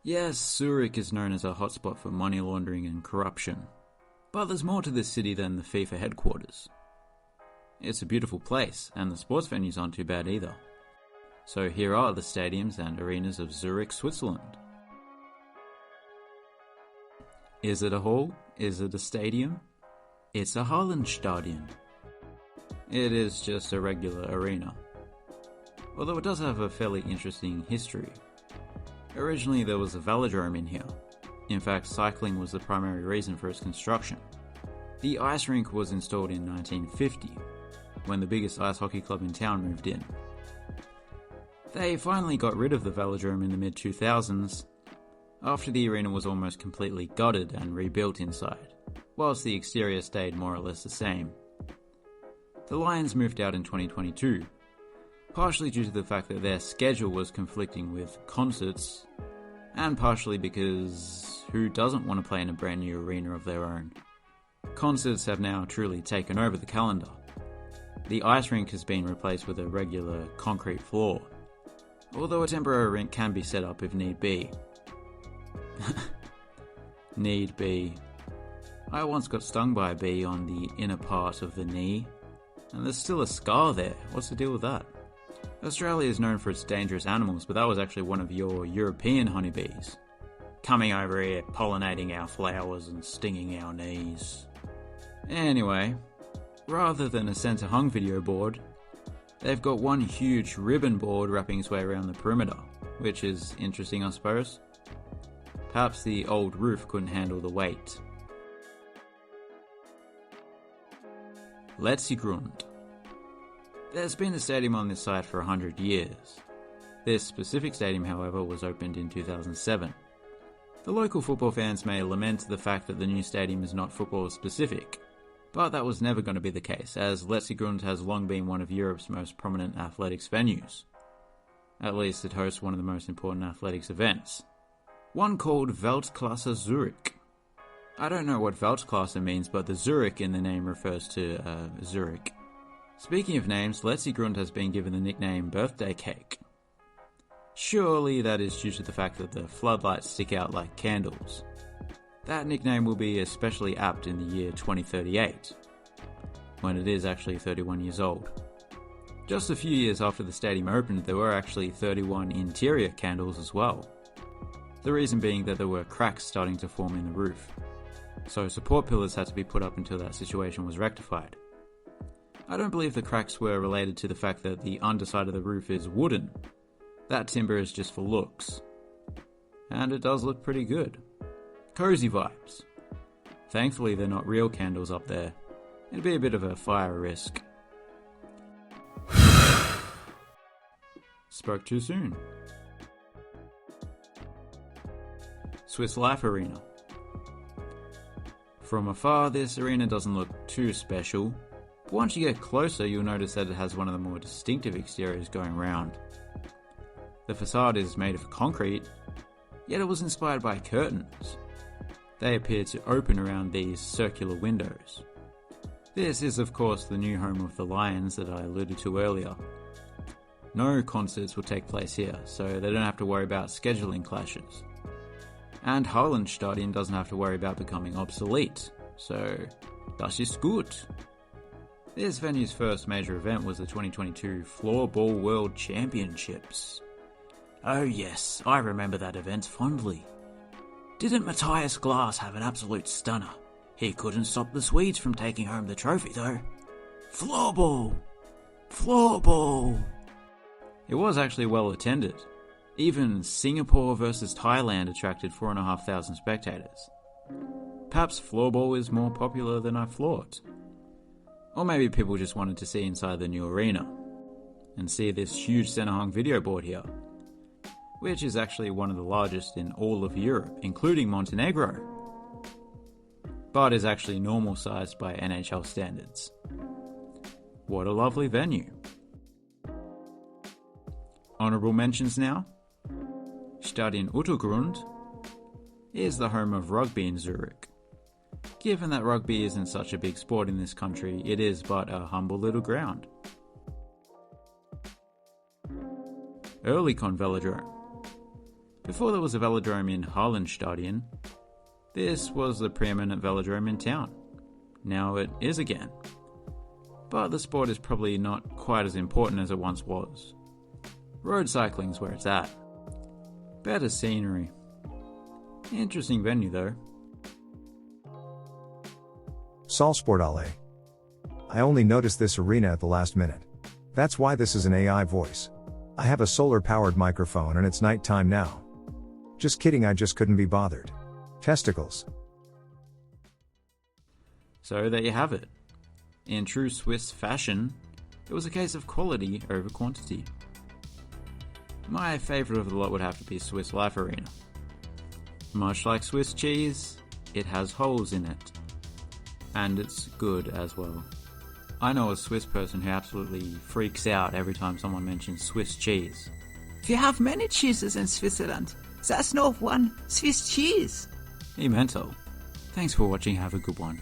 Yes, Zurich is known as a hotspot for money laundering and corruption, but there's more to this city than the FIFA headquarters. It's a beautiful place, and the sports venues aren't too bad either. So here are the stadiums and arenas of Zurich, Switzerland. Is it a hall? Is it a stadium? It's a Hallenstadion. It is just a regular arena, although it does have a fairly interesting history. Originally there was a velodrome in here. In fact, cycling was the primary reason for its construction. The ice rink was installed in 1950, when the biggest ice hockey club in town moved in. They finally got rid of the velodrome in the mid-2000s, after the arena was almost completely gutted and rebuilt inside, whilst the exterior stayed more or less the same. The Lions moved out in 2022, partially due to the fact that their schedule was conflicting with concerts, and partially because who doesn't want to play in a brand new arena of their own? Concerts have now truly taken over the calendar. The ice rink has been replaced with a regular concrete floor, although a temporary rink can be set up if need be. Need be. I once got stung by a bee on the inner part of the knee, and there's still a scar there. What's the deal with that? Australia is known for its dangerous animals, but that was actually one of your European honeybees, coming over here, pollinating our flowers and stinging our knees. Anyway, rather than a centre-hung video board, they've got one huge ribbon board wrapping its way around the perimeter, which is interesting, I suppose. Perhaps the old roof couldn't handle the weight. Letzigrund. There's been a stadium on this site for 100 years. This specific stadium, however, was opened in 2007. The local football fans may lament the fact that the new stadium is not football specific, but that was never going to be the case, as Letzigrund has long been one of Europe's most prominent athletics venues. At least it hosts one of the most important athletics events, one called Weltklasse Zurich. I don't know what Weltklasse means, but the Zurich in the name refers to Zurich. Speaking of names, Letzigrund has been given the nickname Birthday Cake. Surely that is due to the fact that the floodlights stick out like candles. That nickname will be especially apt in the year 2038, when it is actually 31 years old. Just a few years after the stadium opened, there were actually 31 interior candles as well. The reason being that there were cracks starting to form in the roof, so support pillars had to be put up until that situation was rectified. I don't believe the cracks were related to the fact that the underside of the roof is wooden. That timber is just for looks. And it does look pretty good. Cozy vibes. Thankfully they're not real candles up there. It'd be a bit of a fire risk. Spoke too soon. Swiss Life Arena. From afar, this arena doesn't look too special, but once you get closer, you'll notice that it has one of the more distinctive exteriors going round. The facade is made of concrete, yet it was inspired by curtains. They appear to open around these circular windows. This is of course the new home of the Lions that I alluded to earlier. No concerts will take place here, so they don't have to worry about scheduling clashes. And Hallenstadion doesn't have to worry about becoming obsolete, so das ist gut. This venue's first major event was the 2022 Floorball World Championships. Oh yes, I remember that event fondly. Didn't Matthias Glass have an absolute stunner? He couldn't stop the Swedes from taking home the trophy though. Floorball! Floorball! It was actually well attended. Even Singapore versus Thailand attracted 4,500 spectators. Perhaps floorball is more popular than I thought. Or maybe people just wanted to see inside the new arena, and see this huge centre-hung video board here, which is actually one of the largest in all of Europe, including Montenegro, but is actually normal sized by NHL standards. What a lovely venue. Honourable mentions now. Stadion Letzigrund is the home of rugby in Zurich. Given that rugby isn't such a big sport in this country, it is but a humble little ground. Oerlikon Velodrome. Before there was a velodrome in Hallenstadion, this was the preeminent velodrome in town. Now it is again. But the sport is probably not quite as important as it once was. Road cycling's where it's at. Better scenery. Interesting venue though. Salsport Ale. I only noticed this arena at the last minute. That's why this is an AI voice. I have a solar-powered microphone and it's nighttime now. Just kidding, I just couldn't be bothered. Testicles. So there you have it. In true Swiss fashion, it was a case of quality over quantity. My favourite of the lot would have to be Swiss Life Arena. Much like Swiss cheese, it has holes in it. And it's good as well. I know a Swiss person who absolutely freaks out every time someone mentions Swiss cheese. We have many cheeses in Switzerland. There's no one Swiss cheese. Hey mental. Thanks for watching, have a good one.